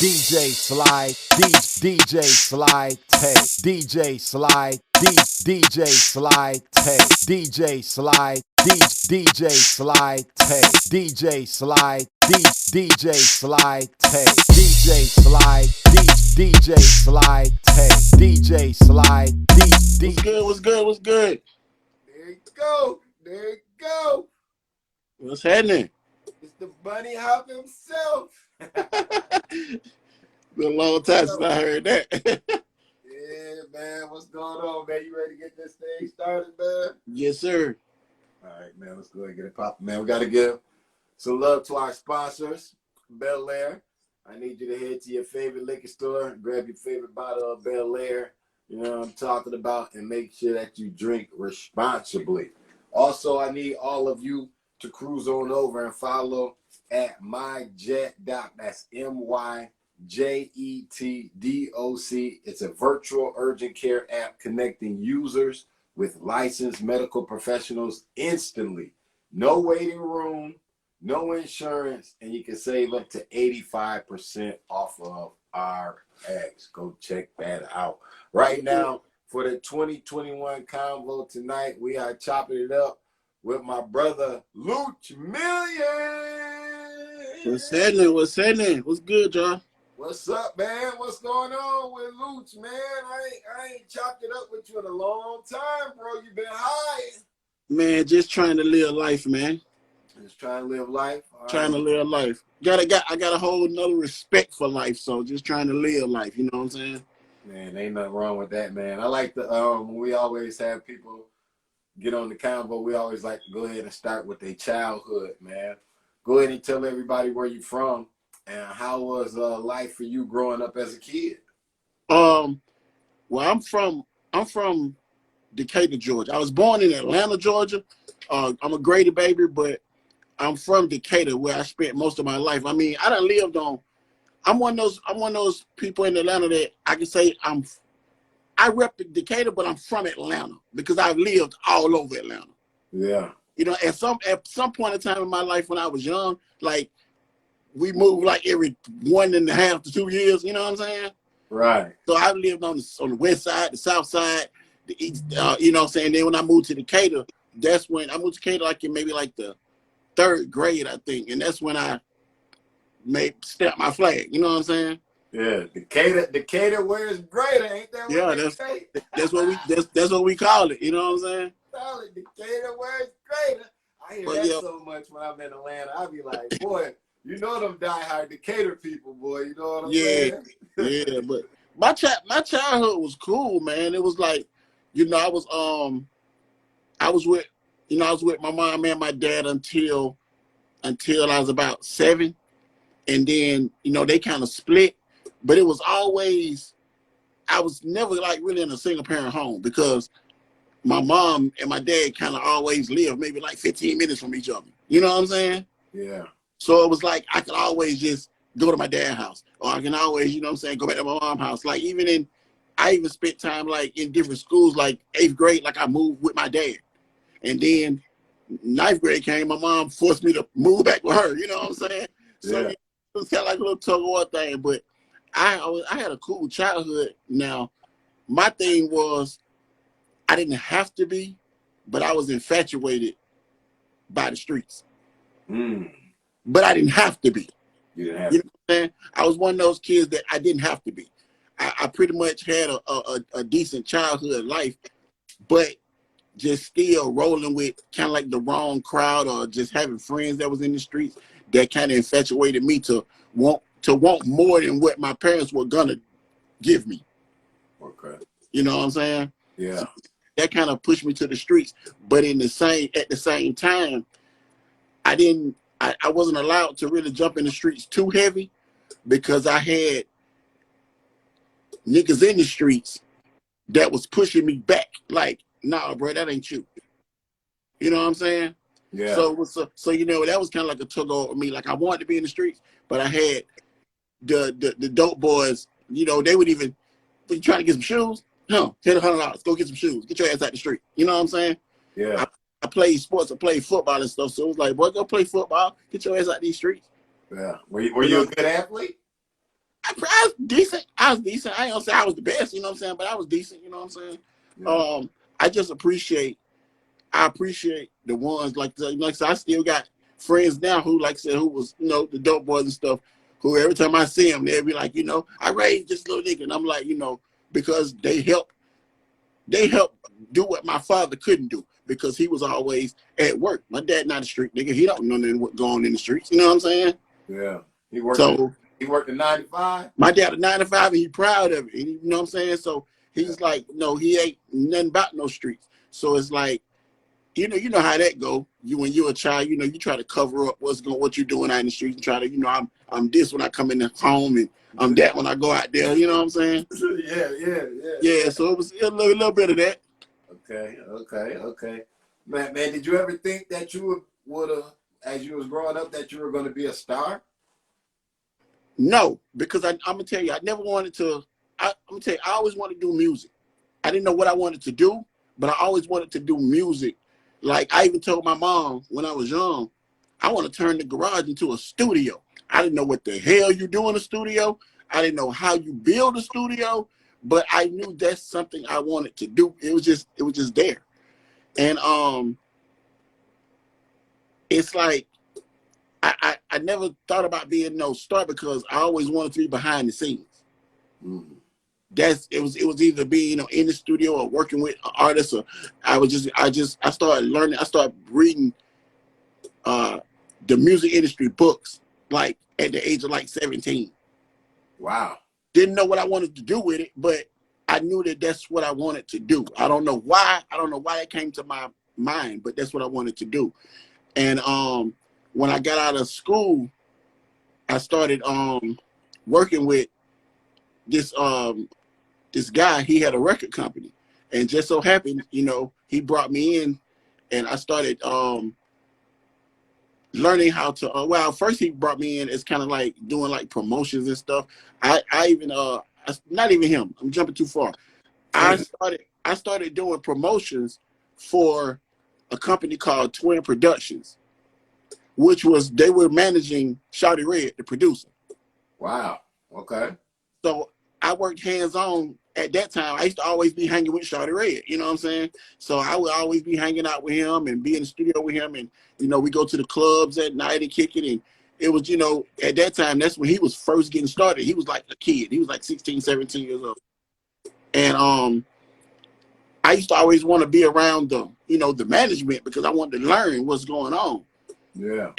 DJ Sly, DJ Sly Tay, DJ Sly, DJ Sly Tay, DJ Sly, DJ Sly Tay, DJ Sly, DJ Sly Tay, DJ Sly, DJ Sly Tay, DJ Sly, What's good? What's good? What's good? There you go. There you go. What's happening? It's the bunny hop himself. Been a long time since I heard that. Yeah, man. What's going on, man? You ready to get this thing started, man? Yes, sir. All right, man. Let's go ahead and get it popping, man. We got to give some love to our sponsors, Bel Air. I need you to head to your favorite liquor store, grab your favorite bottle of Bel Air. You know what I'm talking about, and make sure that you drink responsibly. Also, I need all of you to cruise on over and follow at MyJetDoc. That's MyJetDoc. It's a virtual urgent care app connecting users with licensed medical professionals instantly. No waiting room, no insurance, and you can save up to 85% off of RX. Go check that out. Right now, for the 2021 convo tonight, we are chopping it up with my brother, Luch Millions. What's happening? What's happening? What's good, y'all? What's up, man? What's going on with Luch, man? I ain't chopped it up with you in a long time, bro. You been high. Man, just trying to live life, man. Just trying to live life. Trying to live life. I got a whole nother respect for life, so just trying to live life. You know what I'm saying? Man, ain't nothing wrong with that, man. I like the we always have people get on the convo. We always like to go ahead and start with their childhood, man. Go ahead and tell everybody where you from and how was life for you growing up as a kid. Well, I'm from Decatur, Georgia. I was born in Atlanta, Georgia. I'm a Grady baby, but I'm from Decatur, where I spent most of my life. I mean, I done lived on. I'm one of those people in Atlanta that I can say I rep Decatur, but I'm from Atlanta because I've lived all over Atlanta. Yeah. You know, at some point in time in my life when I was young, like we moved like every 1.5 to 2 years. You know what I'm saying? Right. So I've lived on the west side, the south side, the east. You know what I'm saying? Then when I moved to Decatur, that's when I moved to Decatur like in maybe like the 3rd grade, I think, and that's when I step my flag. You know what I'm saying? Yeah, Decatur wears greater, ain't that what they say? that's what we call it. You know what I'm saying? Decatur wears greater. I hear that so much when I'm in Atlanta. I be like, boy, you know them diehard Decatur people, boy. You know what I'm saying? Yeah. But my childhood was cool, man. It was like, you know, I was with my mom and my dad until I was about 7. And then, you know, they kind of split, but it was always, I was never like really in a single parent home because my mom and my dad kind of always lived maybe like 15 minutes from each other. You know what I'm saying? Yeah. So it was like, I could always just go to my dad's house, or I can always, you know what I'm saying, go back to my mom's house. Like I even spent time like in different schools, like 8th grade, like I moved with my dad. And then 9th grade came, my mom forced me to move back with her. You know what I'm saying? So yeah. It was kind of like a little tug of war thing, but I had a cool childhood. Now, my thing was I didn't have to be, but I was infatuated by the streets. But I didn't have to be. You didn't have you know what I'm saying? I was one of those kids that I didn't have to be. I pretty much had a decent childhood life, but just still rolling with kind of like the wrong crowd, or just having friends that was in the streets that kind of infatuated me to want more than what my parents were gonna give me. Okay. You know what I'm saying? Yeah. So that kind of pushed me to the streets. But at the same time, I wasn't allowed to really jump in the streets too heavy because I had niggas in the streets that was pushing me back. Like, nah, bro, that ain't you. You know what I'm saying? Yeah. So you know, that was kind of like a tug over me. Like, I wanted to be in the streets, but I had the dope boys. You know, they would even, you trying to get some shoes? No, hit $100. Go get some shoes. Get your ass out the street. You know what I'm saying? Yeah. I played sports. I played football and stuff. So it was like, boy, go play football. Get your ass out these streets. Yeah. Were you a good athlete? I was decent. I was decent. I ain't gonna say I was the best, you know what I'm saying, but I was decent, you know what I'm saying. Yeah. I just appreciate the ones like I said, I still got friends now who, like I said, who was, you know, the dope boys and stuff, who every time I see them, they'll be like, you know, I raised this little nigga. And I'm like, you know, because they help do what my father couldn't do, because he was always at work. My dad not a street nigga. He don't know nothing what going on in the streets. You know what I'm saying? Yeah. He worked at 95? My dad at 95, and he proud of it. And you know what I'm saying? So he's like, no, he ain't nothing about no streets. So it's like, you know how that go. When you're a child, you know, you try to cover up what you're doing out in the streets and try to, you know, I'm this when I come in the home, and I'm that when I go out there. You know what I'm saying? Yeah. So it was a little bit of that. Okay. Man, did you ever think that you would have, as you was growing up, that you were going to be a star? No, because I'm gonna tell you, I never wanted to. I'm gonna tell you, I always wanted to do music. I didn't know what I wanted to do, but I always wanted to do music. Like, I even told my mom when I was young, I want to turn the garage into a studio. I didn't know what the hell you do in a studio. I didn't know how you build a studio, but I knew that's something I wanted to do. It was just there. And it's like I never thought about being no star, because I always wanted to be behind the scenes. Mm-hmm. It was either being, you know, in the studio or working with artists, or I started learning. I started reading the music industry books like at the age of like 17. Wow. Didn't know what I wanted to do with it, but I knew that that's what I wanted to do. I don't know why it came to my mind, but that's what I wanted to do. And when I got out of school, I started working with this guy. He had a record company, and just so happened, you know, he brought me in, and I started learning how to. Well, first he brought me in as kind of like doing like promotions and stuff. Not even him. I'm jumping too far. I started doing promotions for a company called Twin Productions, which was, they were managing Shawty Red, the producer. Wow. Okay. So I worked hands-on at that time. I used to always be hanging with Shawty Red, you know what I'm saying? So I would always be hanging out with him and be in the studio with him, and, you know, we go to the clubs at night and kick it. And it was, you know, at that time, that's when he was first getting started. He was like a kid. He was like 16, 17 years old. And I used to always want to be around the management, because I wanted to learn what's going on. Yeah.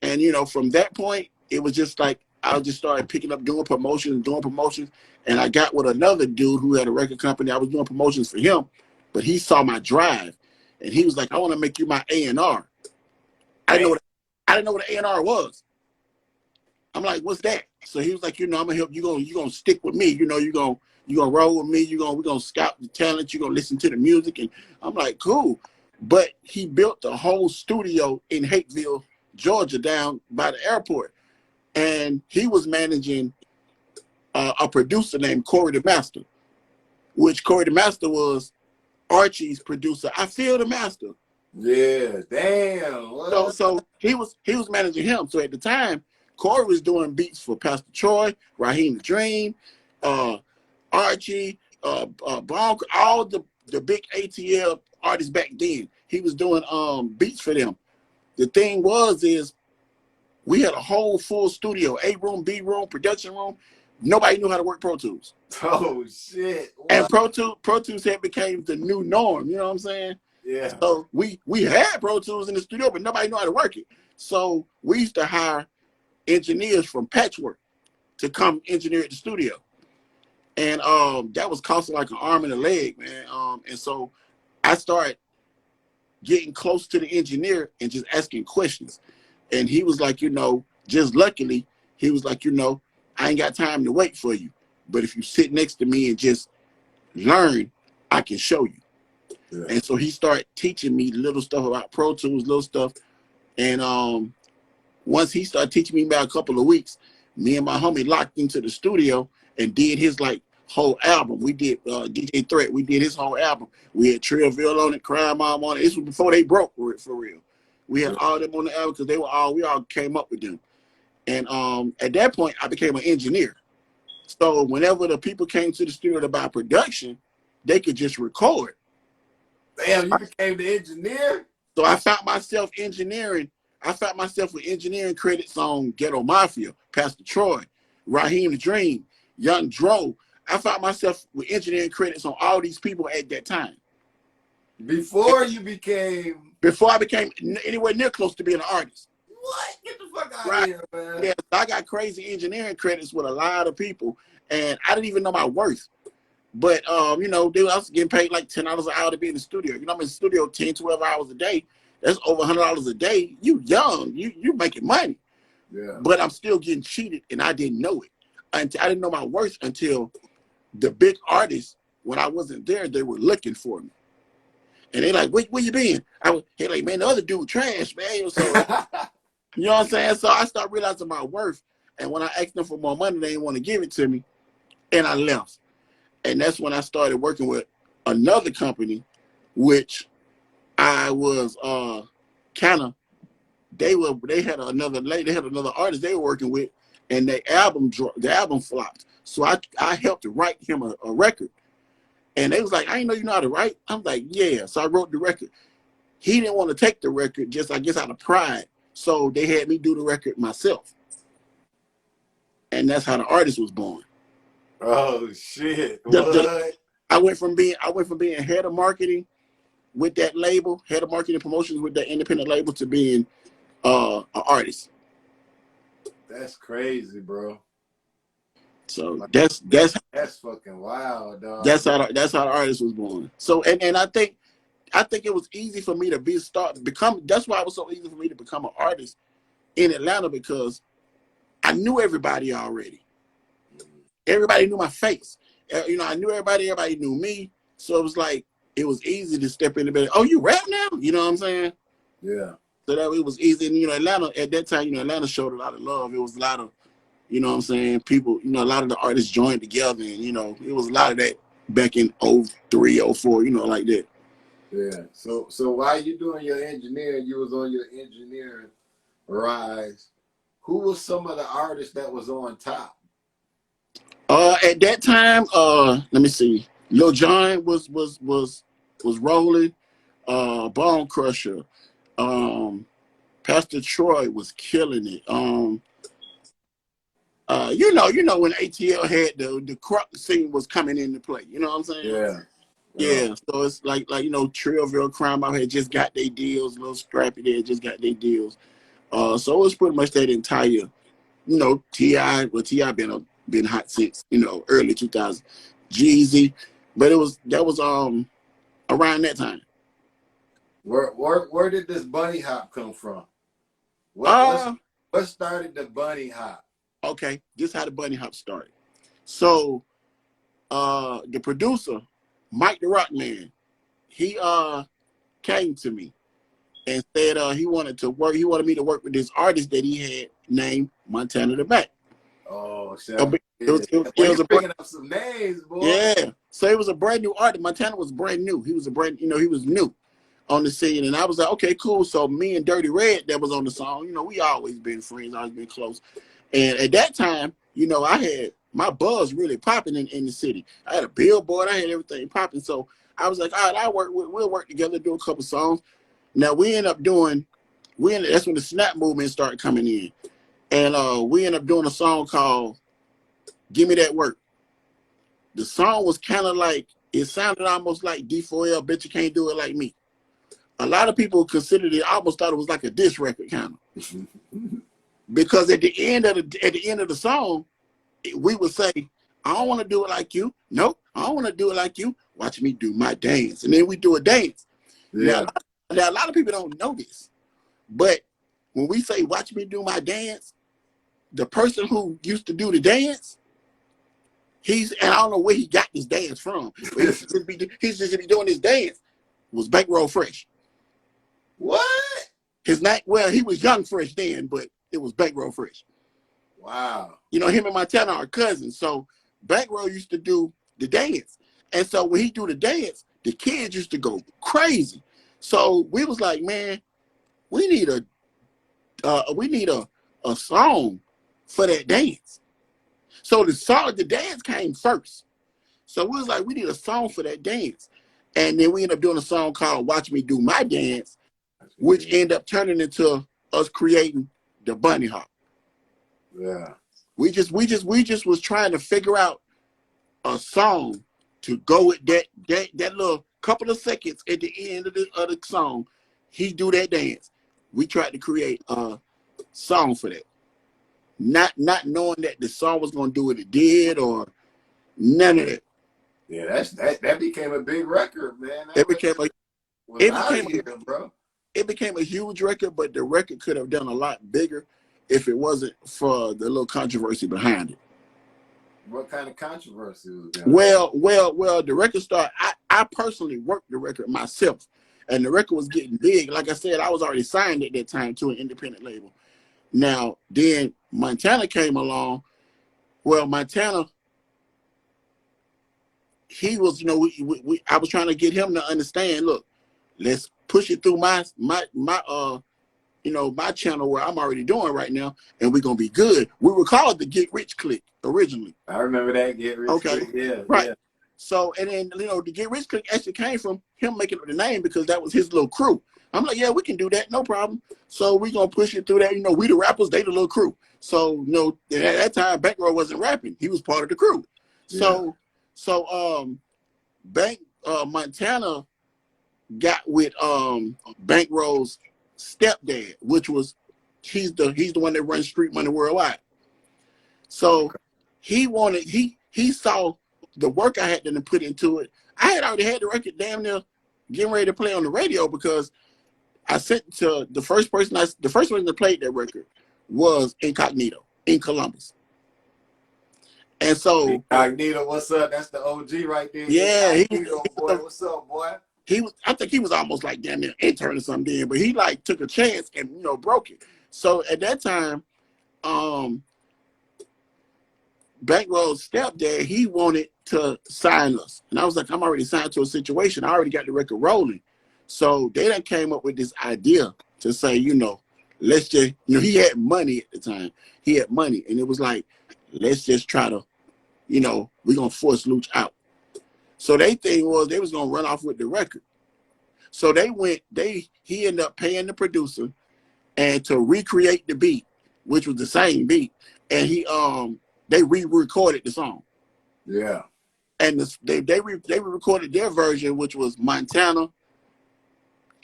And, you know, from that point, it was just like, I just started picking up, doing promotions. And I got with another dude who had a record company. I was doing promotions for him, but he saw my drive, and he was like, I want to make you my A&R. I didn't know what an A&R was. I'm like, what's that? So he was like, you know, I'm gonna help you. You're gonna stick with me. You know, you're gonna roll with me. We're gonna scout the talent. You're gonna listen to the music. And I'm like, cool. But he built the whole studio in Hateville, Georgia, down by the airport. And he was managing a producer named Corey the Master, which Corey the Master was Archie's producer. I Feel the Master. Yeah, damn. So he was managing him. So at the time, Corey was doing beats for Pastor Troy, Raheem the Dream, Archie, Bronco, all the big ATL artists back then. He was doing beats for them. The thing is we had a whole full studio, A room, B room, production room. Nobody knew how to work Pro Tools. Oh shit! What? And Pro Tools had became the new norm. You know what I'm saying? Yeah. So we had Pro Tools in the studio, but nobody knew how to work it. So we used to hire engineers from Patchwork to come engineer at the studio, and that was costing like an arm and a leg, man. And so I started getting close to the engineer and just asking questions. And he was like, you know, just luckily, he was like, you know, I ain't got time to wait for you. But if you sit next to me and just learn, I can show you. Yeah. And so he started teaching me little stuff about Pro Tools, little stuff. And once he started teaching me about a couple of weeks, me and my homie locked into the studio and did his like whole album. We did DJ Threat. We did his whole album. We had Trillville on it, Crime Mom on it. This was before they broke for real. We had all them on the album because we all came up with them. And at that point, I became an engineer. So whenever the people came to the studio to buy production, they could just record. Damn, you became the engineer? So I found myself engineering. I found myself with engineering credits on Ghetto Mafia, Pastor Troy, Raheem the Dream, Young Dro. I found myself with engineering credits on all these people at that time. Before you became... Before I became anywhere near close to being an artist. What? Get the fuck out Right. of here, man. Yeah, I got crazy engineering credits with a lot of people, and I didn't even know my worth. But, you know, dude, I was getting paid like $10 an hour to be in the studio. You know, I'm in the studio 10, 12 hours a day. That's over $100 a day. You young, you making money. Yeah. But I'm still getting cheated, and I didn't know it. I didn't know my worth until the big artists, when I wasn't there, they were looking for me. And they like, where you been? Hey, like, man, the other dude trash, man. So, you know what I'm saying? So I started realizing my worth. And when I asked them for more money, they didn't want to give it to me. And I left. And that's when I started working with another company, which I was kind of, they had another artist they were working with, and the album flopped. So I helped to write him a record. And they was like, I didn't know you know how to write. I'm like, yeah. So I wrote the record. He didn't want to take the record, just I guess out of pride. So they had me do the record myself. And that's how the artist was born. Oh shit! What? I went from being head of marketing with that label, head of marketing promotions with that independent label, to being an artist. That's crazy, bro. So that's fucking wild, dog. That's how the artist was born. So and I think it was easy for me to become. That's why it was so easy for me to become an artist in Atlanta, because I knew everybody already. Everybody knew my face. You know, I knew everybody. Everybody knew me. So it was like, it was easy to step in the bed. Oh, you rap now? You know what I'm saying? Yeah. So that it was easy. And, you know, Atlanta, at that time, you know, Atlanta showed a lot of love. It was a lot of, you know what I'm saying, people, you know, a lot of the artists joined together. And, you know, it was a lot of that back in 03, 04, you know, like that. Yeah. So while you doing your engineering, you was on your engineering rise. Who was some of the artists that was on top? At that time, let me see. Lil Jon was rolling. Bone Crusher. Pastor Troy was killing it. You know when ATL had the crunk scene was coming into play. You know what I'm saying? Yeah. Yeah. So it's like you know, Trillville Crime out here just got their deals. Little Scrappy there just got their deals. So it was pretty much that entire, you know, T.I. Well, T.I. been hot since, you know, early 2000s. Jeezy, but that was around that time. Where did this bunny hop come from? What started the bunny hop? Okay, this is how the bunny hop started. So the producer, Mike the Rock Man, he came to me and said he wanted me to work with this artist that he had named Montana the Mac. Oh, shit. It was bringing up some names, boy. Yeah. So it was a brand new artist. Montana was brand new. He was he was new on the scene. And I was like, okay, cool. So me and Dirty Red that was on the song, you know, we always been friends, always been close. And at that time, you know, I had my buzz really popping in the city. I had a billboard, I had everything popping. So I was like, all right, we'll work together, do a couple songs. Now that's when the snap movement started coming in. And we ended up doing a song called Give Me That Work. The song was kind of like, it sounded almost like D4L, Bet You Can't Do It Like Me. A lot of people considered it, almost thought it was like a diss record kind of. Because at the end of the song, we would say, I don't want to do it like you. Nope, I don't want to do it like you. Watch me do my dance. And then we do a dance. Yeah. Now, a lot of people don't know this. But when we say, watch me do my dance, the person who used to do the dance, and I don't know where he got this dance from, but he's just be doing this dance, was Bankroll Fresh. What? His name, well, he was Young Fresh then, but it was Bankroll Fresh. Wow. You know, him and Montana are cousins. So Bankroll used to do the dance. And so when he do the dance, the kids used to go crazy. So we was like, man, we need a song for that dance. So the dance came first. So we was like, we need a song for that dance. And then we ended up doing a song called Watch Me Do My Dance, which ended up turning into us creating the Bunny Hop. Yeah. We just was trying to figure out a song to go with that little couple of seconds at the end of the song. He do that dance. We tried to create a song for that. Not knowing that the song was gonna do what it did or none of that. Yeah, that became a big record, man. It became bro. It became a huge record, but the record could have done a lot bigger if it wasn't for the little controversy behind it. What kind of controversy was that? Well, the record started. I personally worked the record myself, and the record was getting big. Like I said, I was already signed at that time to an independent label. Now, then Montana came along. Well, Montana, he was, I was trying to get him to understand, look, let's push it through my channel where I'm already doing right now, and we're gonna be good. We were called the Get Rich Click originally. I remember that Get Rich Click. Yeah, right. Yeah. So, and then the Get Rich Click actually came from him making up the name because that was his little crew. I'm like, yeah, we can do that, no problem. So we're gonna push it through that. We the rappers, they the little crew. So at that time, Bankroll wasn't rapping; he was part of the crew. So, Montana got with Bankroll's stepdad, which was he's the one that runs Street Money Worldwide. So he saw the work I had to put into it. I had already had the record damn near getting ready to play on the radio because I sent to the first person that played that record was Incognito in Columbus. And so Incognito, what's up? That's the OG right there. Yeah, Incognito, boy, what's up, boy? I think he was almost like damn near intern or something then, but he like took a chance and broke it. So at that time, Bankroll's stepdad, he wanted to sign us. And I was like, I'm already signed to a situation. I already got the record rolling. So they done came up with this idea to say, let's just, he had money at the time. He had money. And it was like, let's just try to, we're going to force Luch out. So they thing was they was going to run off with the record. So he ended up paying the producer and to recreate the beat, which was the same beat. And they re-recorded the song. Yeah. And they re-recorded their version, which was Montana,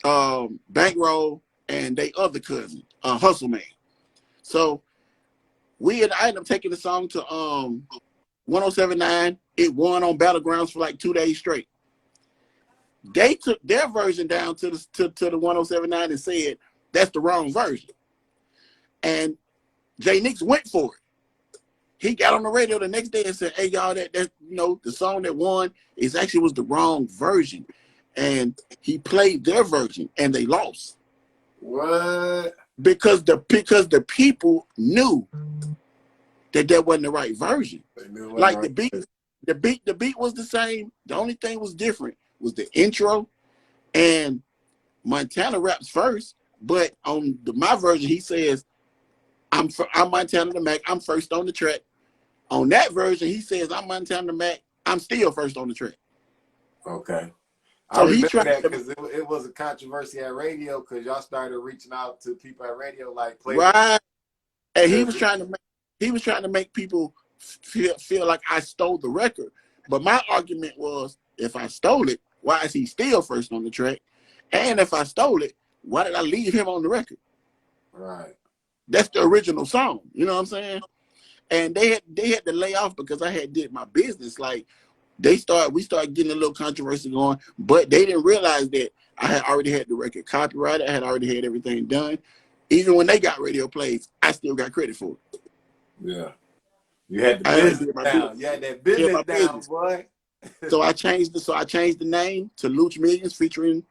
Bankroll, and they other cousin, Hustle Man. So I ended up taking the song to 1079. It won on Battlegrounds for like 2 days straight. They took their version down to the 1079 and said that's the wrong version. And J Nix went for it. He got on the radio the next day and said, "Hey y'all, that the song that won was the wrong version." And he played their version and they lost. What? Because the people knew that wasn't the right version. Like the beat was the same. The only thing was different was the intro, and Montana raps first, but on my version he says, I'm Montana the Mac, I'm first on the track. On that version he says, I'm Montana the Mac, I'm still first on the track. Okay. So I remember that because it was a controversy at radio because y'all started reaching out to people at radio like play. Right. And he was trying to make people feel like I stole the record. But my argument was, if I stole it, why is he still first on the track? And if I stole it, why did I leave him on the record? Right. That's the original song. You know what I'm saying? And they had to lay off because I had did my business. Like we started getting a little controversy going, but they didn't realize that I had already had the record copyrighted. I had already had everything done. Even when they got radio plays, I still got credit for it. Yeah. You had the business down. You had that business down, boy. So I changed the name to Luch Millions featuring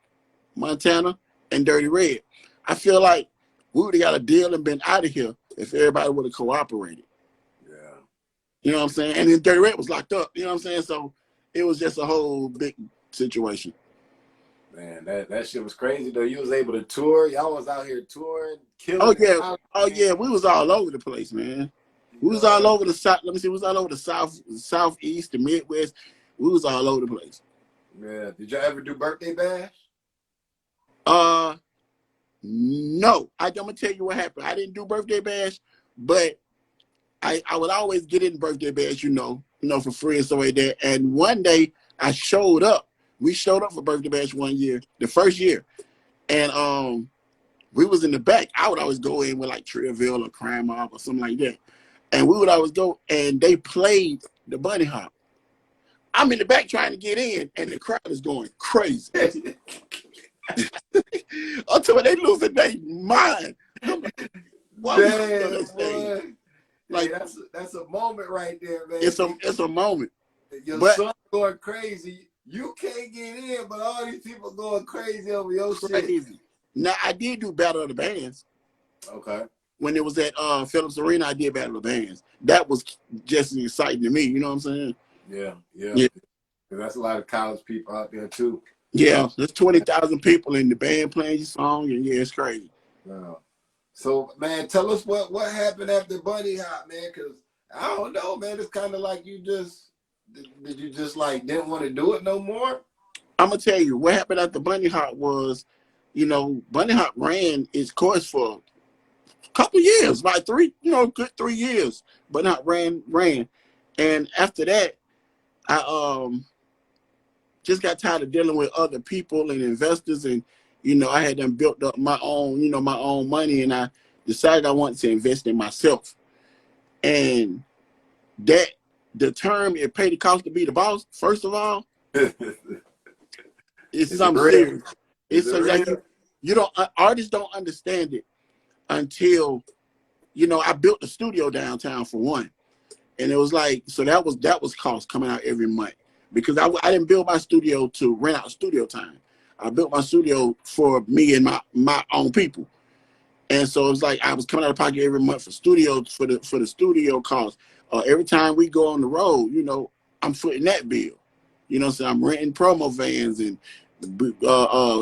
Montana and Dirty Red. I feel like we would have got a deal and been out of here if everybody would have cooperated. Yeah. You know what I'm saying? And then Dirty Red was locked up. You know what I'm saying? So it was just a whole big situation. Man, that shit was crazy though. You was able to tour. Y'all was out here touring, killing. Oh yeah, we was all over the place, man. We was all over the south. Let me see. We was all over the southeast, the Midwest. We was all over the place. Yeah. Did y'all ever do birthday bash? No. I'm gonna tell you what happened. I didn't do birthday bash, but I would always get in birthday bash, for free and stuff like that. And one day I showed up. We showed up for birthday bash one year, the first year, and we was in the back. I would always go in with like Trillville or Crime Mob or something like that. And we would always go, and they played the bunny hop. I'm in the back trying to get in, and the crowd is going crazy. Until they losing their mind. I'm like, why Damn, like that's a moment right there, man. It's a moment. Your son going crazy. You can't get in, but all these people going crazy over your shit. Now I did do Battle of the Bands. Okay. When it was at Phillips Arena, I did Battle of the Bands. That was just as exciting to me. You know what I'm saying? Yeah. That's a lot of college people out there too. Yeah, there's 20,000 people in the band playing your song, and yeah, it's crazy. Wow. So, man, tell us what happened after Bunny Hop, man, because I don't know, man. It's kind of like you just, did you just like didn't want to do it no more? I'm going to tell you, what happened after Bunny Hop was, Bunny Hop ran its course for a couple years, like good 3 years. Bunny Hop ran. And after that, I just got tired of dealing with other people and investors, and I had them built up my own money, and I decided I wanted to invest in myself. And that the term "it paid the cost to be the boss," first of all, it's something serious. It's something like artists don't understand it until I built a studio downtown for one, and it was like, so that was cost coming out every month. Because I didn't build my studio to rent out studio time. I built my studio for me and my own people. And so it's like I was coming out of pocket every month for the studio costs. Every time we go on the road, I'm footing that bill. So I'm renting promo vans and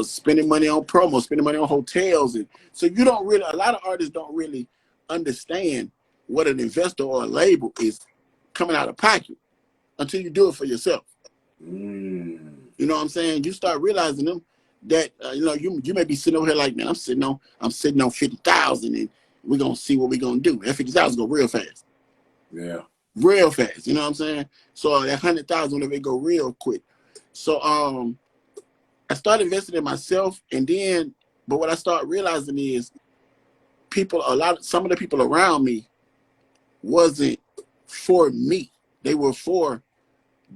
spending money on promo, spending money on hotels. And so a lot of artists don't really understand what an investor or a label is coming out of pocket until you do it for yourself. You know what I'm saying? You start realizing them that you may be sitting over here like, man, I'm sitting on 50,000, and we're gonna see what we're gonna do. That 50,000 go real fast. Yeah. Real fast. You know what I'm saying? So that 100,000, whenever it go real quick. So I started investing in myself, but what I started realizing is some of the people around me wasn't for me. They were for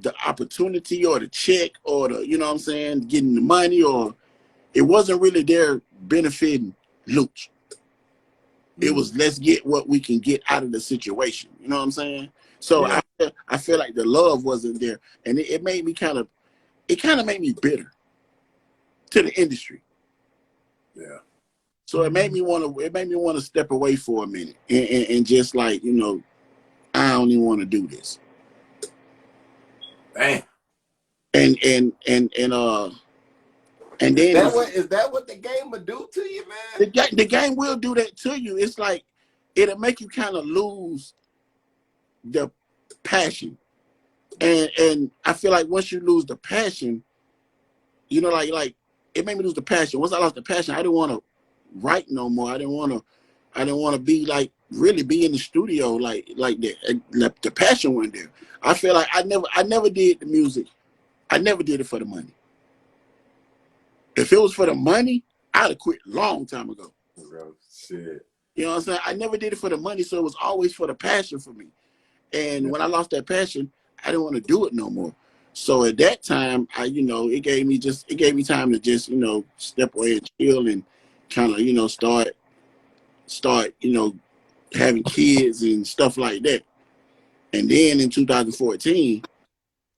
the opportunity or the check or getting the money, or it wasn't really there benefiting Luch. It was, let's get what we can get out of the situation. You know what I'm saying? So yeah. I feel like the love wasn't there, and it made me kind of made me bitter to the industry. Yeah. So it made me want to step away for a minute and just like, I don't even want to do this. Damn. And then is that what the game would do to you, man? The game will do that to you. It's like it'll make you kind of lose the passion, and I feel like once you lose the passion, like it made me lose the passion. Once I lost the passion, I didn't want to write no more. I didn't want to be like really be in the studio like that. The passion wasn't there. I feel like I never did the music. I never did it for the money. If it was for the money, I'd have quit a long time ago. Bro, shit. You know what I'm saying? I never did it for the money, so it was always for the passion for me. And when I lost that passion, I didn't want to do it no more. So at that time, it gave me time to just, step away and chill and kind of, start, having kids and stuff like that. And then in 2014,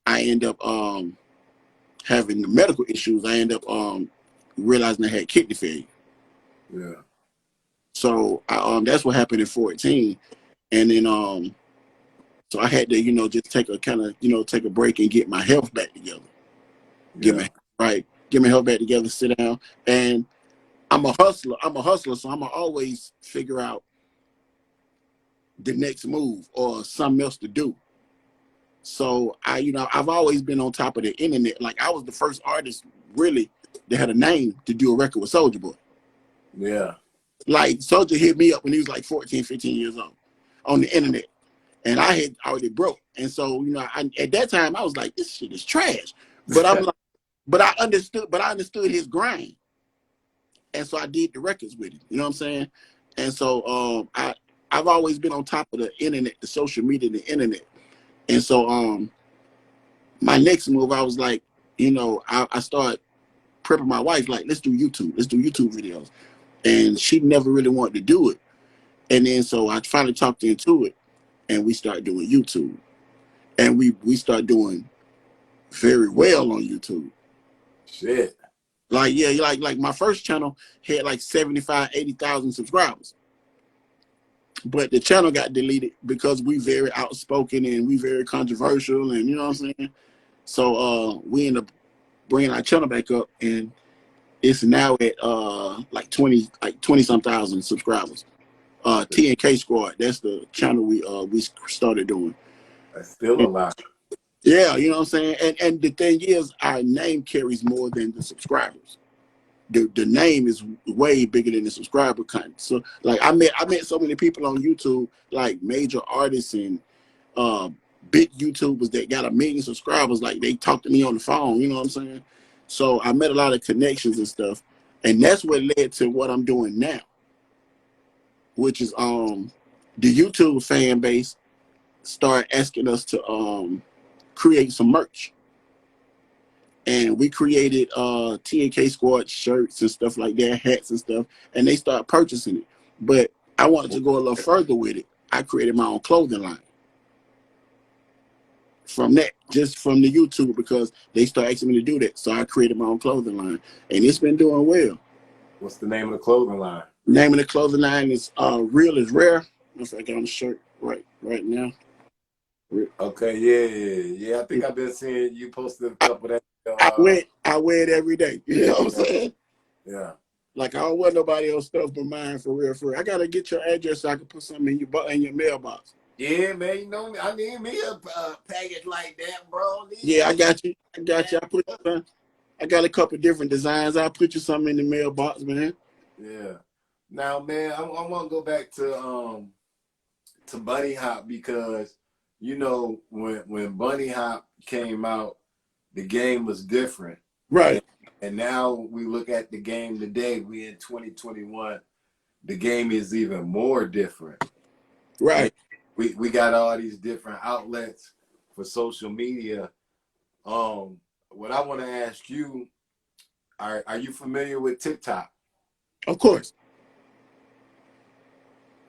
I end up having the medical issues. I end up realizing I had kidney failure. Yeah. So that's what happened in 14. And then so I had to, just take a break and get my health back together. Get my health back together, sit down. And I'm a hustler, so I'm gonna always figure out the next move or something else to do. So I've always been on top of the internet. Like, I was the first artist really that had a name to do a record with Soulja Boy. Yeah. Like, Soulja hit me up when he was like 14, 15 years old on the internet. And I had already broke. And so, at that time I was like, this shit is trash. But I'm like, but I understood his grind. And so I did the records with him. You know what I'm saying? And so I've always been on top of the internet, the social media, the internet. And so my next move, I was like, I started prepping my wife, like, let's do YouTube videos. And she never really wanted to do it. And then so I finally talked her into it, and we started doing YouTube. And we started doing very well on YouTube. Shit. Like, yeah, like my first channel had like 75, 80,000 subscribers. But the channel got deleted because we very outspoken and we very controversial, and you know what I'm saying? So we ended up bringing our channel back up, and it's now at like 20 some thousand subscribers. T&K Squad, that's the channel we started doing. That's still a lot. Yeah, you know what I'm saying? And the thing is, our name carries more than the subscribers. The name is way bigger than the subscriber count. So like I met so many people on YouTube, like major artists and big YouTubers that got 1 million subscribers. Like, they talk to me on the phone, you know what I'm saying? So I met a lot of connections and stuff, and that's what led to what I'm doing now, which is the YouTube fan base started asking us to create some merch. And we created T&K Squad shirts and stuff like that, hats and stuff, and they started purchasing it. But I wanted to go a little further with it. I created my own clothing line from that, just from the YouTube, because they started asking me to do that. So I created my own clothing line, and it's been doing well. What's the name of the clothing line? Name of the clothing line is Real is Rare. If I got on the shirt right now. Okay, yeah. I think I've been seeing you posted a couple of that. I wear it every day. You know what I'm saying? Yeah. Like, I don't want nobody else stuff but mine, for real. I gotta get your address so I can put something in your mailbox. Yeah, man. You know me. I need me a package like that, bro. Yeah, I got you. I got a couple different designs. I'll put you something in the mailbox, man. Yeah. Now, man, I want to go back to Bunny Hop, because when Bunny Hop came out, the game was different. Right. And now we look at the game today, we in 2021, the game is even more different. Right. We got all these different outlets for social media. What I want to ask you, are you familiar with TikTok? Of course.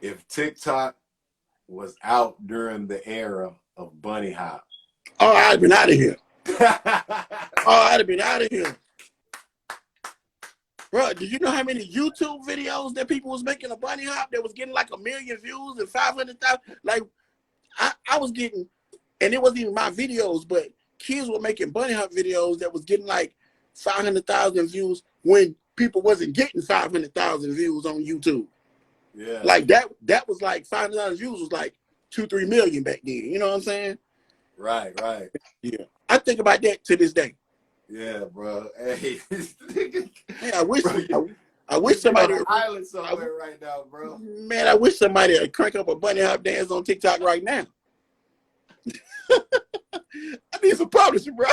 If TikTok was out during the era of Bunny Hop. Oh, I'd have been out of here. I'd have been out of here. Bro, do you know how many YouTube videos that people was making a Bunny Hop that was getting like 1 million views and 500,000? Like, I was getting, and it wasn't even my videos, but kids were making Bunny Hop videos that was getting like 500,000 views when people wasn't getting 500,000 views on YouTube. Yeah. Like, that was like 500,000 views was like 2-3 million back then. You know what I'm saying? Right. Yeah. I think about that to this day. Yeah, bro. Hey. Man, I wish somebody on an island somewhere right now, bro. Man, I wish somebody would crank up a Bunny Hop dance on TikTok right now. I need some publishing, bro.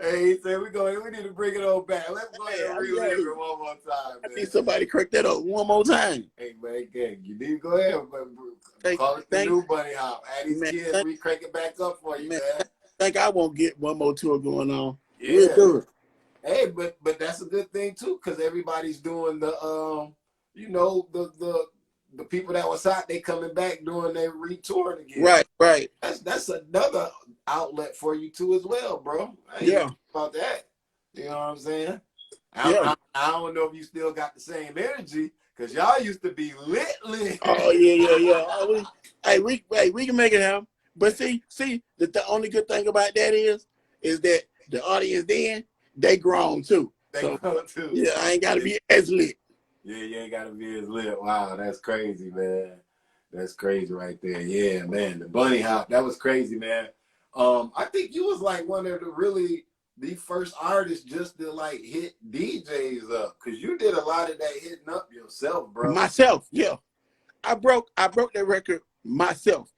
Hey, he said we need to bring it all back. Let's go ahead and relive it one more time, man. I need somebody to crank that up one more time. Hey, man, you need to go ahead and call it the new Bunny Hop. Add these kids, we crank it back up for you, man. I think I won't get one more tour going on. Yeah. We'll do it. Hey, but that's a good thing too, because everybody's doing the the people that was out, they coming back doing their retouring again. Right. That's another outlet for you too as well, bro. Yeah. About that. You know what I'm saying? Yeah. I don't know if you still got the same energy, because y'all used to be lit. Oh yeah. We can make it happen. But see, the only good thing about that is that the audience then, they grown too. Grown too. Yeah, I ain't gotta be as lit. Yeah, you ain't gotta be as lit. Wow, that's crazy, man. That's crazy right there. Yeah, man. The bunny hop, that was crazy, man. I think you was like one of the first artists just to like hit DJs up, because you did a lot of that hitting up yourself, bro. Myself, yeah. I broke that record myself.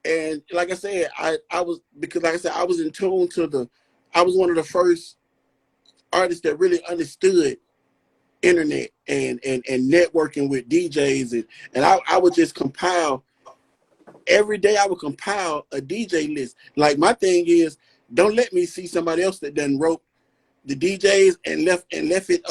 And like I said, I was, because like I said, I was in tune to I was one of the first artists that really understood internet and networking with DJs, and I would just compile every day. I would compile a DJ list. Like, my thing is, don't let me see somebody else that done wrote the DJs and left it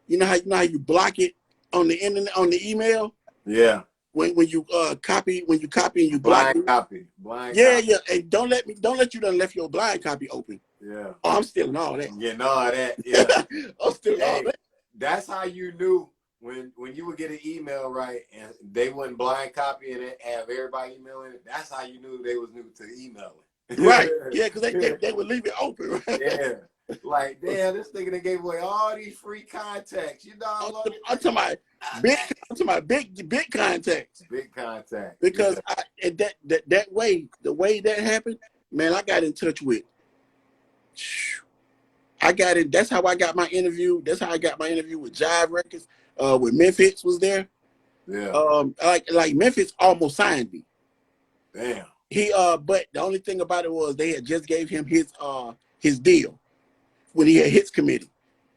you know how you block it on the internet, on the email? Yeah. When you copy and you block Blind it. copy. Yeah. And don't let you done left your blind copy open. Yeah. Oh, I'm stealing all that. Yeah, all that. Yeah. I'm stealing all that. That's how you knew when you would get an email, right, and they wouldn't blind copy and have everybody emailing it. That's how you knew they was new to emailing. Right. Yeah, because they would leave it open, right? Yeah. Like, damn, this nigga that gave away all these free contacts. You know, I'm talking about big contacts. Big contacts. Because that way, the way that happened, man, I got in touch with. That's how I got my interview. That's how I got my interview with Jive Records. When Memphis was there. Yeah. Like Memphis almost signed me. Damn. But the only thing about it was they had just gave him his deal when he had hits committee.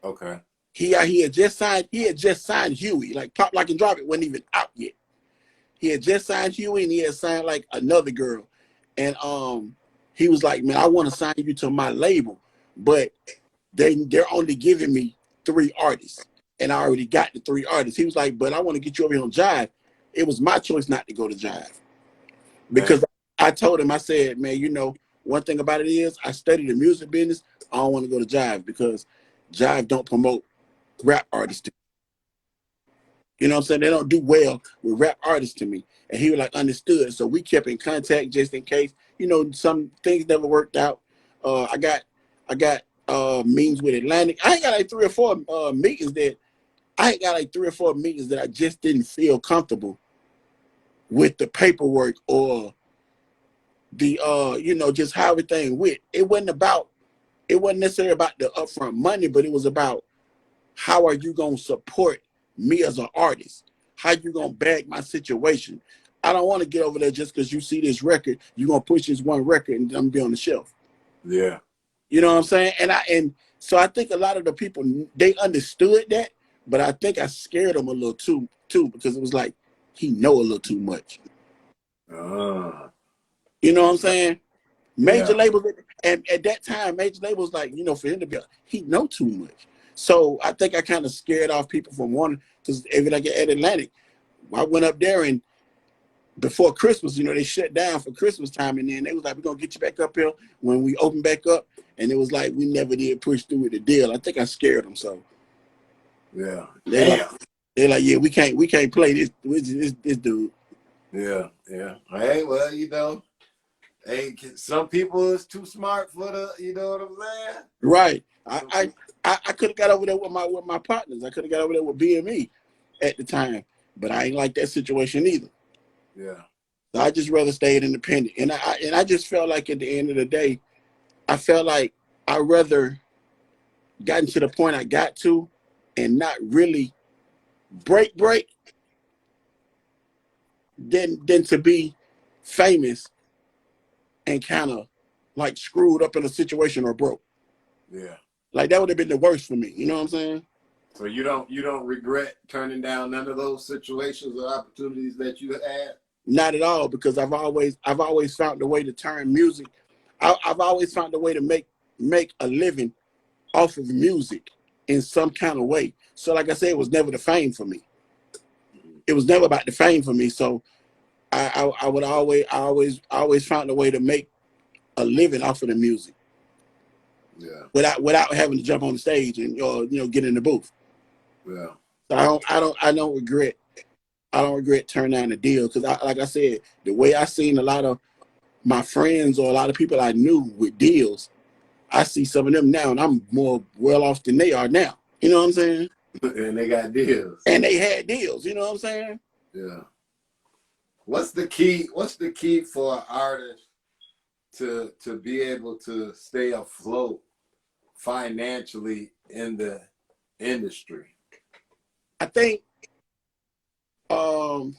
Okay. He had just signed Huey, like Pop Like and Drop It wasn't even out yet. He had just signed Huey, and he had signed like another girl. And he was like, man, I want to sign you to my label, but they're only giving me 3 artists. And I already got the 3 artists. He was like, but I want to get you over here on Jive. It was my choice not to go to Jive. Because I told him, I said, man, you know, one thing about it is I studied the music business. I don't want to go to Jive because Jive don't promote rap artists. You know what I'm saying? They don't do well with rap artists to me. And he was like, understood. So we kept in contact just in case, you know, some things never worked out. I got meetings with Atlantic. I ain't got like 3 or 4 meetings that I just didn't feel comfortable with the paperwork or the you know, just how everything went. It wasn't necessarily about the upfront money, but it was about how are you gonna support me as an artist? How you gonna bag my situation? I don't want to get over there just because you see this record, you're gonna push this one record and I'm gonna be on the shelf. Yeah. You know what I'm saying? And so I think a lot of the people, they understood that, but I think I scared them a little too because it was like he know a little too much. You know what I'm saying? Major labels, and at that time, major labels, like, you know, for him to be, he know too much. So I think I kind of scared off people from wanting, because even like at Atlantic, I went up there and before Christmas, you know, they shut down for Christmas time, and then they was like, we're gonna get you back up here when we open back up, and it was like we never did push through with the deal. I think I scared them. So yeah, they're like, yeah, we can't play this dude. Yeah. Hey, well, you know, hey, some people is too smart for the, you know what I'm saying? Right. I could have got over there with my partners. I could have got over there with BME at the time, but I ain't like that situation either. Yeah. So I just rather stayed independent, and I just felt like at the end of the day, I felt like I rather gotten to the point I got to, and not really break than to be famous and kind of like screwed up in a situation or broke. Yeah. Like that would have been the worst for me. You know what I'm saying? So you don't regret turning down none of those situations or opportunities that you had? Not at all, because I've always found a way to turn music. I've always found a way to make a living off of music in some kind of way. So like I said, it was never the fame for me. It was never about the fame for me. So I always found a way to make a living off of the music. Yeah. Without having to jump on the stage and get in the booth. Yeah. So I don't regret turning down the deal, because like I said, the way I seen a lot of my friends or a lot of people I knew with deals, I see some of them now, and I'm more well off than they are now. You know what I'm saying? And they got deals. And they had deals. You know what I'm saying? Yeah. What's the key? What's the key for an artist to be able to stay afloat financially in the industry? I think one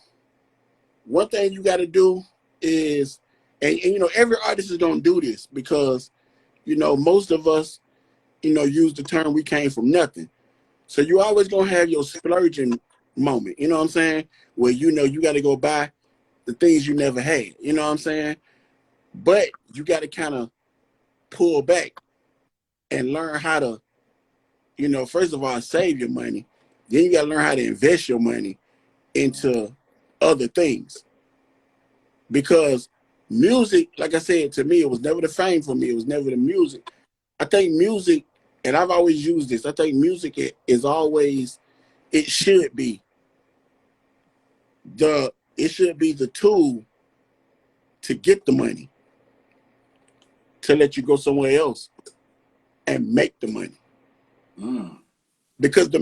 thing you got to do is, and you know, every artist is gonna do this because you know most of us, you know, use the term "we came from nothing." So you always gonna have your splurging moment. You know what I'm saying? Where you know you got to go buy the things you never had. You know what I'm saying? But you got to kind of pull back and learn how to, you know, first of all, save your money. Then you got to learn how to invest your money into other things. Because music, like I said, to me, it was never the fame for me. It was never the music. I think music, and I've always used this, I think music is always, it should be the tool to get the money, to let you go somewhere else and make the money. Mm. Because the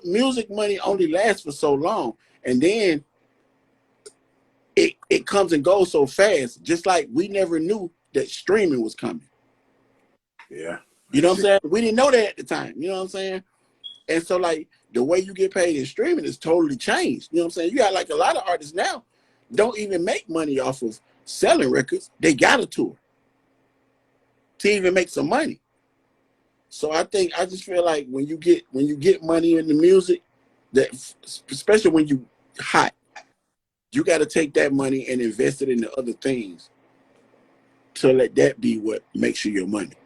music money only lasts for so long. And then it comes and goes so fast, just like we never knew that streaming was coming. Yeah. You know what I'm saying? We didn't know that at the time. You know what I'm saying? And so, like, the way you get paid in streaming is totally changed. You know what I'm saying? You got, like, a lot of artists now don't even make money off of selling records. They got a tour to even make some money. So I just feel like when you get money in the music, that especially when you hot, you got to take that money and invest it into other things to let that be what makes you your money.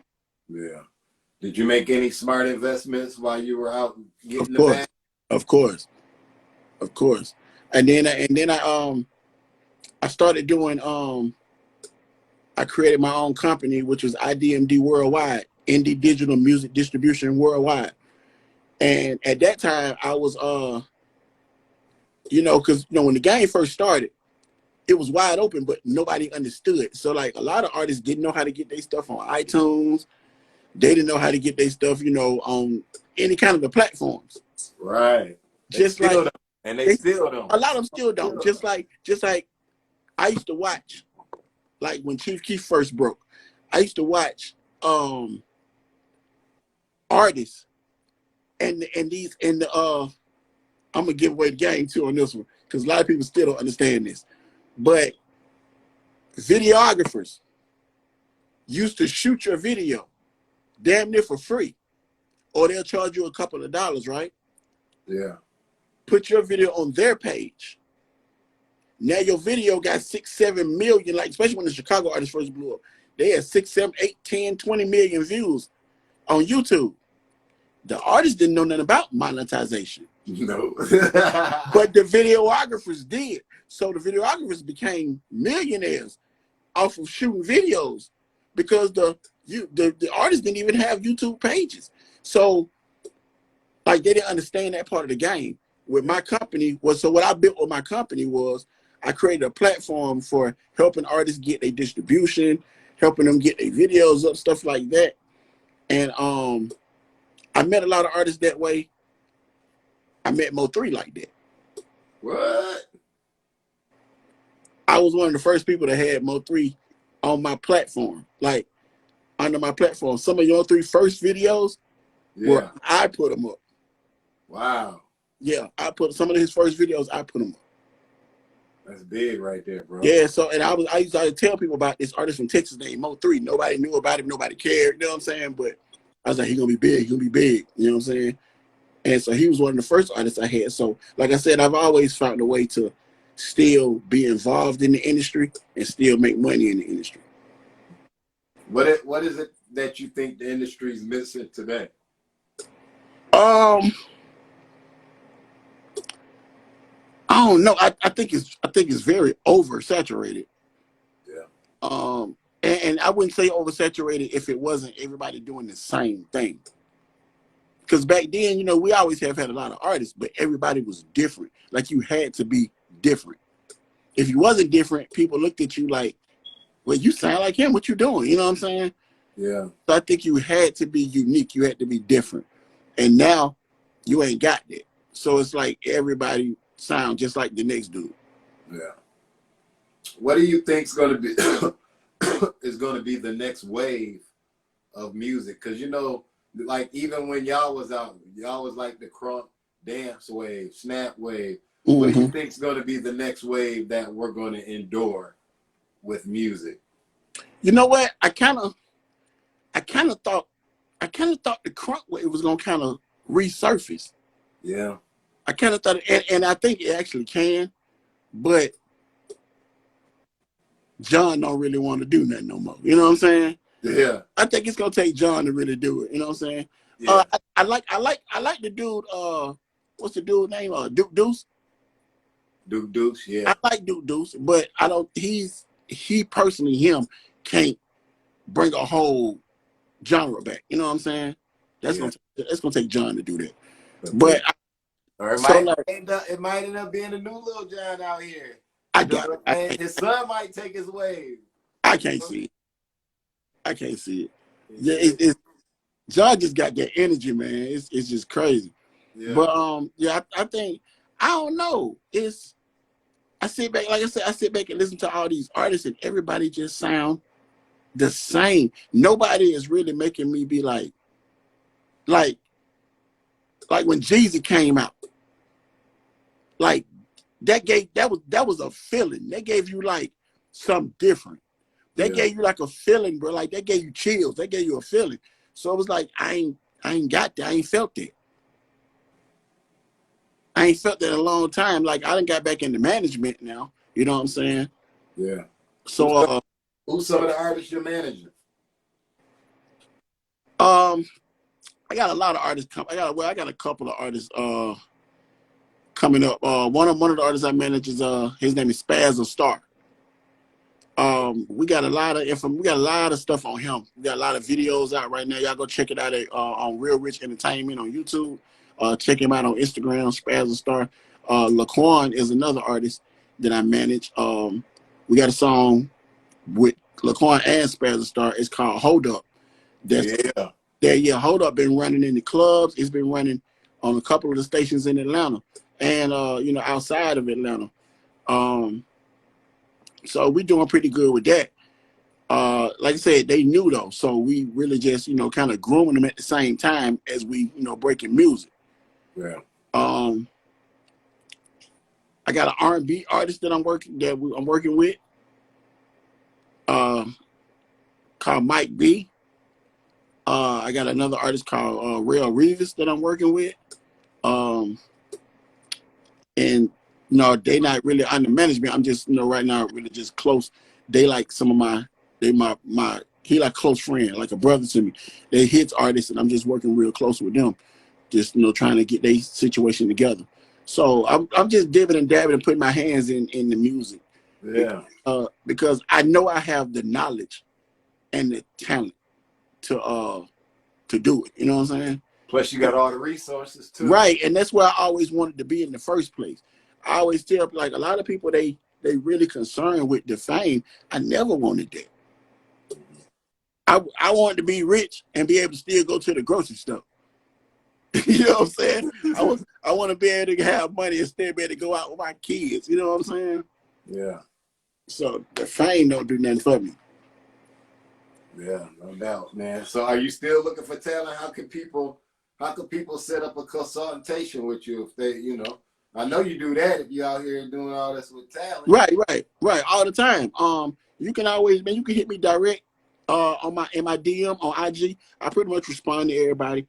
Yeah. Did you make any smart investments while you were out getting the bag? Of course. And then I started doing I created my own company, which was IDMD Worldwide, Indie Digital Music Distribution Worldwide. And at that time, I was you know, because you know when the game first started, it was wide open, but nobody understood. So like a lot of artists didn't know how to get their stuff on iTunes. They didn't know how to get their stuff, you know, on any kind of the platforms. Right. Just like don't. And they still don't. A lot of them still don't. Just like I used to watch, like when Chief Keef first broke, I used to watch artists and the I'm gonna give away the game too on this one because a lot of people still don't understand this. But videographers used to shoot your video damn near for free, or they'll charge you a couple of dollars, right? Yeah. Put your video on their page. Now your video got 6, 7 million, like especially when the Chicago artists first blew up. They had 6, 7, 8, 10, 20 million views on YouTube. The artists didn't know nothing about monetization. No. But the videographers did. So the videographers became millionaires off of shooting videos because the artists didn't even have YouTube pages. So like they didn't understand that part of the game. With my company so what I built with my company was I created a platform for helping artists get their distribution, helping them get their videos up, stuff like that. And I met a lot of artists that way. I met Mo3 like that. What? I was one of the first people that had Mo3 on my platform, like under my platform. Some of your 3 first videos were I put them up. Wow. Yeah, I put some of his first videos. I put them up. That's big right there, bro. Yeah, so and I used to tell people about this artist from Texas named Mo3. Nobody knew about him. Nobody cared. You know what I'm saying? But I was like, he's gonna be big. He's gonna be big. You know what I'm saying? And so he was one of the first artists I had. So like I said, I've always found a way to still be involved in the industry and still make money in the industry. What is it that you think the industry is missing today? I don't know. I think it's very oversaturated. Yeah. And I wouldn't say oversaturated if it wasn't everybody doing the same thing. Because back then, you know, we always have had a lot of artists, but everybody was different. Like you had to be different. If you wasn't different, people looked at you like, well, you sound like him. What you doing? You know what I'm saying? Yeah. So I think you had to be unique. You had to be different. And now you ain't got that. So it's like everybody sound just like the next dude. Yeah. What do you think's going to be is going to be the next wave of music? Because you know, like even when y'all was out, y'all was like the crunk dance wave, snap wave. What do you think's going to be the next wave that we're going to endure with music? You know what? I kind of thought the crunk wave was gonna kind of resurface. Yeah. I kind of thought, and I think it actually can, but John don't really want to do nothing no more. You know what I'm saying? Yeah. I think it's gonna take John to really do it. You know what I'm saying? Yeah. I like the dude. What's the dude name? Duke Deuce. Duke Deuce. Yeah. I like Duke Deuce, but I don't. He personally can't bring a whole genre back. You know what I'm saying? That's gonna take John to do that. But or it might end up being a new Lil Jon out here. His son might take his wave. I can't see it. Yeah, John just got that energy, man. It's just crazy. Yeah. But I think I don't know. I sit back, like I said, I sit back and listen to all these artists, and everybody just sound the same. Nobody is really making me be like when Jeezy came out. Like that was a feeling. They gave you like something different. They gave you like a feeling, bro. Like they gave you chills. They gave you a feeling. So it was like I ain't got that. I ain't felt that. I ain't felt that in a long time. Like I done got back into management now. You know what I'm saying? Yeah. So who's some of the artists you're managing? I got a lot of artists I got a couple of artists coming up. One of the artists I manage is his name is Spaz a Star. We got a lot of stuff on him. We got a lot of videos out right now. Y'all go check it out on Real Rich Entertainment on YouTube. Check him out on Instagram, Spaz a Star. Laquan is another artist that I manage. We got a song with Laquan and Spaz a Star. It's called Hold Up. Hold Up been running in the clubs. It's been running on a couple of the stations in Atlanta and outside of Atlanta. So we're doing pretty good with that. Like I said, they new though, so we really just kind of grooming them at the same time as we breaking music. Yeah. I got an R&B artist that I'm working with. Called Mike B. I got another artist called Real Reeves that I'm working with. And they not really under management. I'm just right now really just close. They like he like close friend, like a brother to me. They hits artists, and I'm just working real close with them, just trying to get their situation together. So I'm just dibbing and dabbing and putting my hands in the music. Yeah. Because I know I have the knowledge and the talent to do it. You know what I'm saying? Plus you got all the resources too. Right, and that's where I always wanted to be in the first place. I always tell like a lot of people they really concerned with the fame. I never wanted that. I wanted to be rich and be able to still go to the grocery store. You know what I'm saying? I want to be able to have money and still be able to go out with my kids. You know what I'm saying? Yeah. So the fame don't do nothing for me. Yeah, no doubt, man. So are you still looking for talent? How can people set up a consultation with you if they, I know you do that if you out here doing all this with talent. Right. All the time. You can always, man, you can hit me direct in my DM on IG. I pretty much respond to everybody.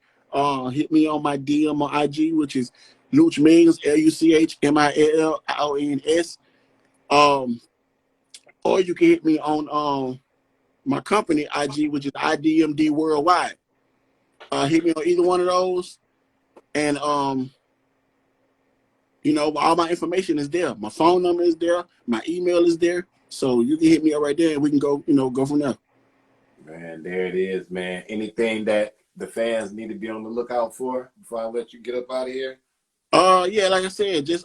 Hit me on my DM on IG, which is Luch Millions, LuchMillions. Or you can hit me on my company IG, which is IDMD Worldwide. Hit me on either one of those, and all my information is there. My phone number is there. My email is there, so you can hit me up right there, and we can go from there. Man, there it is, man. Anything that the fans need to be on the lookout for before I let you get up out of here? Yeah, like I said, just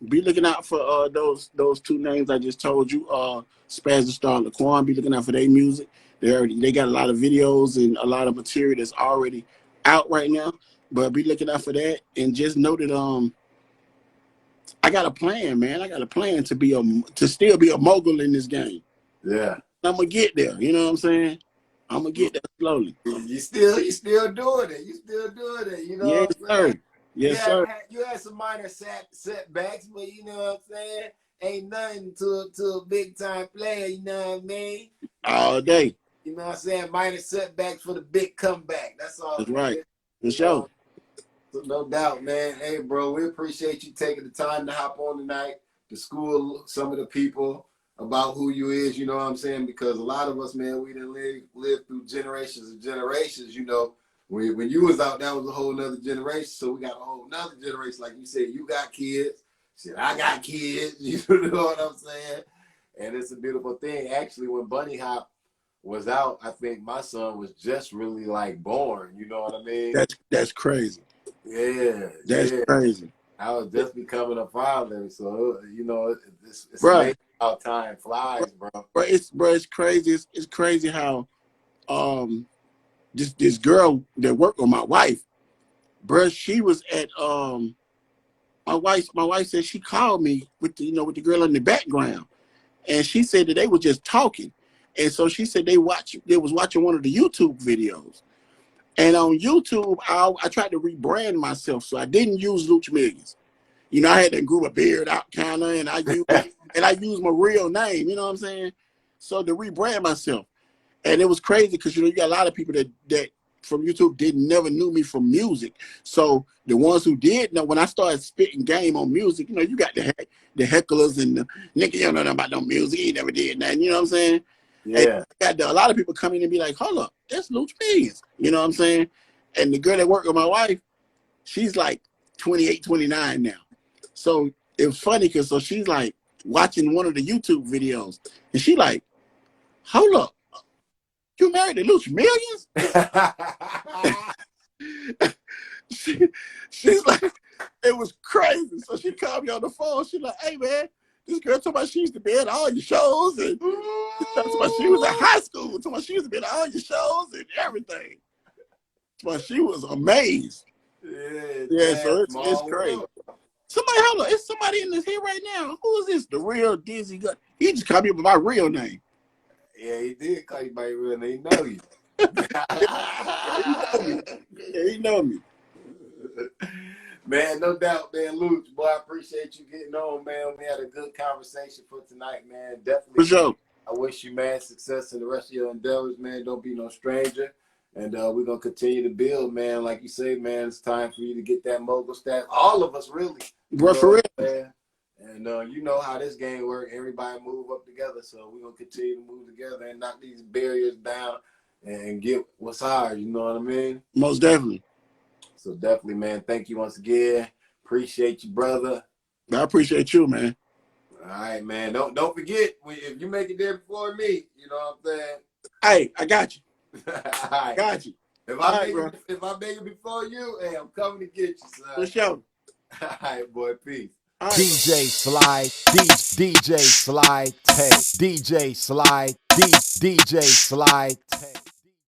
be looking out for those two names I just told you. Spaz the Star and Laquan. Be looking out for their music. They got a lot of videos and a lot of material that's already out right now. But be looking out for that, and just know that I got a plan, man. I got a plan to still be a mogul in this game. Yeah. I'm gonna get there. You know what I'm saying? I'm gonna get there slowly. You still doing it. You still doing it. You know Yes, what I'm saying? sir. Yes, sir. You had some minor setbacks, but you know what I'm saying? Ain't nothing to a big time player, you know what I mean? All day. You know what I'm saying? Minor setbacks for the big comeback. That's all. That's right. For sure. So no doubt, man. Hey, bro, we appreciate you taking the time to hop on tonight to school some of the people about who you is, you know what I'm saying? Because a lot of us, man, we didn't live through generations and generations, you know. When you was out, that was a whole nother generation. So we got a whole nother generation. Like you said, you got kids. Shit, I got kids. You know what I'm saying? And it's a beautiful thing. Actually, when Bunny Hop was out, I think my son was just really like born. You know what I mean? That's crazy. Yeah. That's crazy. I was just becoming a father. So, you know, it's Bruh, amazing how time flies, bro. It's crazy. It's crazy how this girl that worked with my wife, bruh, she was at my wife said she called me with the girl in the background, and she said that they were just talking, and so she said they was watching one of the YouTube videos, and on YouTube I tried to rebrand myself, so I didn't use Luch Millions. You know, I had to grow a beard out kind of, and I used my real name. You know what I'm saying? So to rebrand myself, and it was crazy because you got a lot of people that from YouTube never knew me from music. So the ones who did know, when I started spitting game on music, you got the hecklers and the nigga, you don't know nothing about no music. He never did nothing. You know what I'm saying? Yeah. And got a lot of people come in and be like, hold up, that's Luch Millions. You know what I'm saying? And the girl that worked with my wife, she's like 28, 29 now. So it was funny because she's like watching one of the YouTube videos, and she like, hold up, you married to Luch Millions? She's like, it was crazy. So she called me on the phone. She's like, hey man, this girl told me she used to be at all your shows, and she was in high school. Told me she used to be at all your shows and everything. But she was amazed. Yeah, so it's crazy. Somebody, hold on, it's somebody in this here right now. Who is this? The real Dizzy Gut. He just called me by my real name. Yeah, he did call you by your real name. He know you. Yeah, he know me. Man, no doubt, man. Luch, boy, I appreciate you getting on, man. We had a good conversation for tonight, man. Definitely. For sure. I wish you, man, success in the rest of your endeavors, man. Don't be no stranger. And we're going to continue to build, man. Like you say, man, it's time for you to get that mogul status. All of us, really. Bro, for real. Man. And you know how this game works. Everybody move up together. So we're going to continue to move together and knock these barriers down and get what's ours. You know what I mean? Most definitely. So definitely, man. Thank you once again. Appreciate you, brother. I appreciate you, man. All right, man. Don't forget, if you make it there before me, you know what I'm saying? Hey, I got you. I got you. If I make it before you, hey, I'm coming to get you, son. For sure. All right, boy. Peace. Right. DJ Sly, DJ Sly Tay, DJ Sly, DJ Sly Tay.